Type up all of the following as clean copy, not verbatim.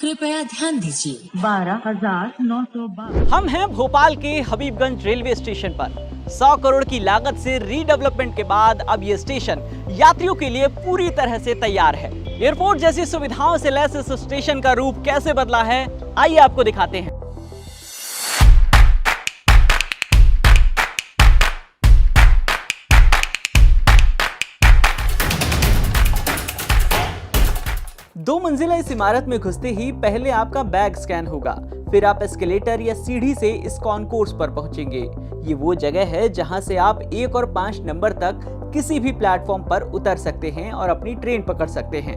कृपया ध्यान दीजिए 12,912। हम हैं भोपाल के हबीबगंज रेलवे स्टेशन पर। 100 करोड़ की लागत से रीडेवलपमेंट के बाद अब ये स्टेशन यात्रियों के लिए पूरी तरह से तैयार है। एयरपोर्ट जैसी सुविधाओं से लैस इस स्टेशन का रूप कैसे बदला है, आइए आपको दिखाते हैं। दो मंजिला इस इमारत में घुसते ही पहले आपका बैग स्कैन होगा, फिर आप एस्केलेटर या सीढ़ी से इस कॉन्कोर्स पर पहुंचेंगे। ये वो जगह है जहां से आप 1 और 5 नंबर तक किसी भी प्लेटफॉर्म पर उतर सकते हैं और अपनी ट्रेन पकड़ सकते हैं।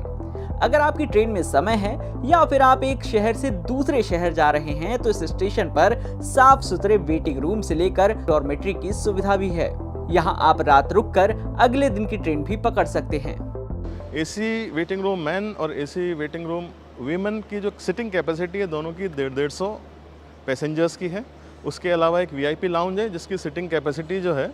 अगर आपकी ट्रेन में समय है या फिर आप एक शहर से दूसरे शहर जा रहे हैं तो इस स्टेशन पर साफ सुथरे वेटिंग रूम से लेकर डॉर्मेट्री की सुविधा भी है। यहाँ आप रात रुककर अगले दिन की ट्रेन भी पकड़ सकते हैं। एसी वेटिंग रूम मैन और एसी वेटिंग रूम वीमेन की जो सिटिंग कैपेसिटी है दोनों की 150 पैसेंजर्स की है। उसके अलावा एक वीआईपी लाउंज है जिसकी सिटिंग कैपेसिटी जो है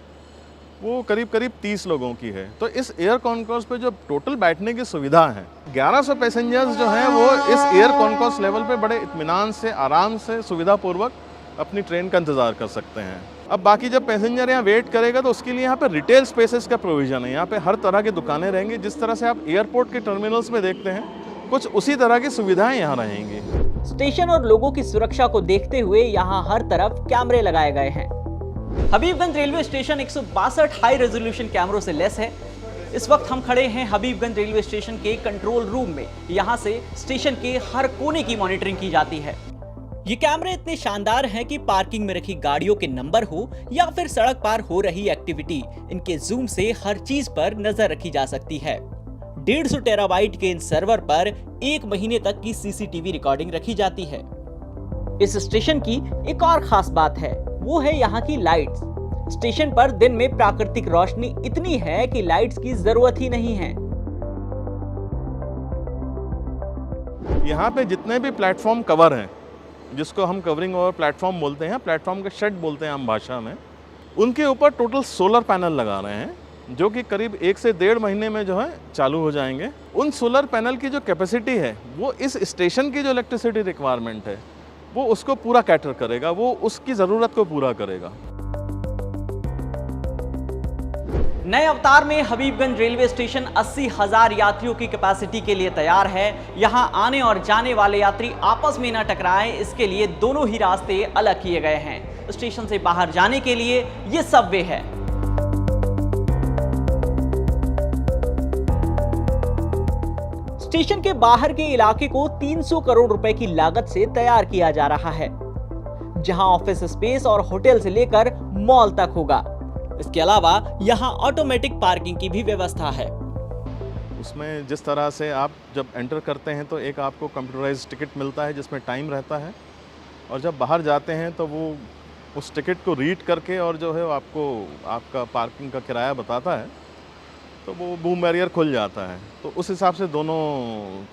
वो करीब 30 लोगों की है। तो इस एयर कॉन्कोर्स पे जो टोटल बैठने की सुविधा है, 1100 पैसेंजर्स जो हैं वो इस एयर कॉन्कोर्स लेवल पे बड़े इत्मीनान से, आराम से, सुविधापूर्वक अपनी ट्रेन का इंतज़ार कर सकते हैं। अब बाकी जब पैसेंजर यहाँ वेट करेगा तो उसके लिए यहाँ पे रिटेल स्पेसेस का प्रोविज़न है। यहाँ पे हर तरह की दुकानें रहेंगी। जिस तरह से आप एयरपोर्ट के टर्मिनल्स में देखते हैं, कुछ उसी तरह की सुविधाएं यहाँ रहेंगी। स्टेशन और लोगों की सुरक्षा को देखते हुए यहाँ हर तरफ कैमरे लगाए गए हैं। Habibganj railway station 162 high resolution कैमरों से लैस है। इस वक्त हम खड़े हैं हबीबगंज रेलवे स्टेशन के कंट्रोल रूम में। यहाँ से स्टेशन के हर कोने की मॉनिटरिंग की जाती है। ये कैमरे इतने शानदार हैं कि पार्किंग में रखी गाड़ियों के नंबर हो या फिर सड़क पार हो रही एक्टिविटी, इनके जूम से हर चीज पर नजर रखी जा सकती है। 150 टेराबाइट के इन सर्वर पर 1 महीने तक की सीसीटीवी रिकॉर्डिंग रखी जाती है। इस स्टेशन की एक और खास बात है, वो है यहाँ की लाइट्स। स्टेशन पर दिन में प्राकृतिक रोशनी इतनी है कि लाइट्स की जरूरत ही नहीं है। यहाँ पे जितने भी प्लेटफॉर्म कवर हैं, जिसको हम कवरिंग ओवर प्लेटफॉर्म बोलते हैं, प्लेटफॉर्म का शेड बोलते हैं आम भाषा में, उनके ऊपर टोटल सोलर पैनल लगा रहे हैं जो कि करीब 1 से 1.5 महीने में जो है चालू हो जाएंगे। उन सोलर पैनल की जो कैपेसिटी है वो इस स्टेशन की जो इलेक्ट्रिसिटी रिक्वायरमेंट है वो उसको पूरा कैटर करेगा, वो उसकी ज़रूरत को पूरा करेगा। नए अवतार में हबीबगंज रेलवे स्टेशन 80,000 यात्रियों की कैपेसिटी के लिए तैयार है। यहां आने और जाने वाले यात्री आपस में न टकराएं, इसके लिए दोनों ही रास्ते अलग किए गए हैं। स्टेशन से बाहर जाने के लिए ये सबवे है। स्टेशन के बाहर के इलाके को 300 करोड़ रुपए की लागत से तैयार किया जा रहा है, जहां ऑफिस स्पेस और होटल से लेकर मॉल तक होगा। इसके अलावा यहाँ ऑटोमेटिक पार्किंग की भी व्यवस्था है। उसमें जिस तरह से आप जब एंटर करते हैं तो एक आपको कंप्यूटराइज्ड टिकट मिलता है जिसमें टाइम रहता है, और जब बाहर जाते हैं तो वो उस टिकट को रीड करके और जो है वो आपको आपका पार्किंग का किराया बताता है, तो वो बूम बैरियर खुल जाता है। तो उस हिसाब से दोनों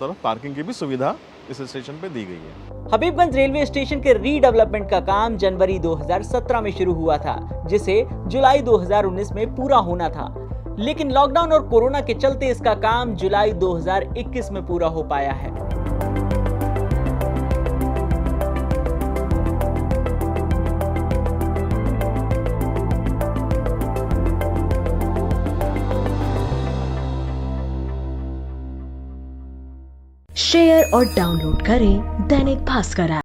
तरफ पार्किंग की भी सुविधा इस स्टेशन पे दी गई है। हबीबगंज रेलवे स्टेशन के रीडेवलपमेंट का काम जनवरी 2017 में शुरू हुआ था, जिसे जुलाई 2019 में पूरा होना था। लेकिन लॉकडाउन और कोरोना के चलते इसका काम जुलाई 2021 में पूरा हो पाया है। शेयर और डाउनलोड करें दैनिक भास्कर ऐप।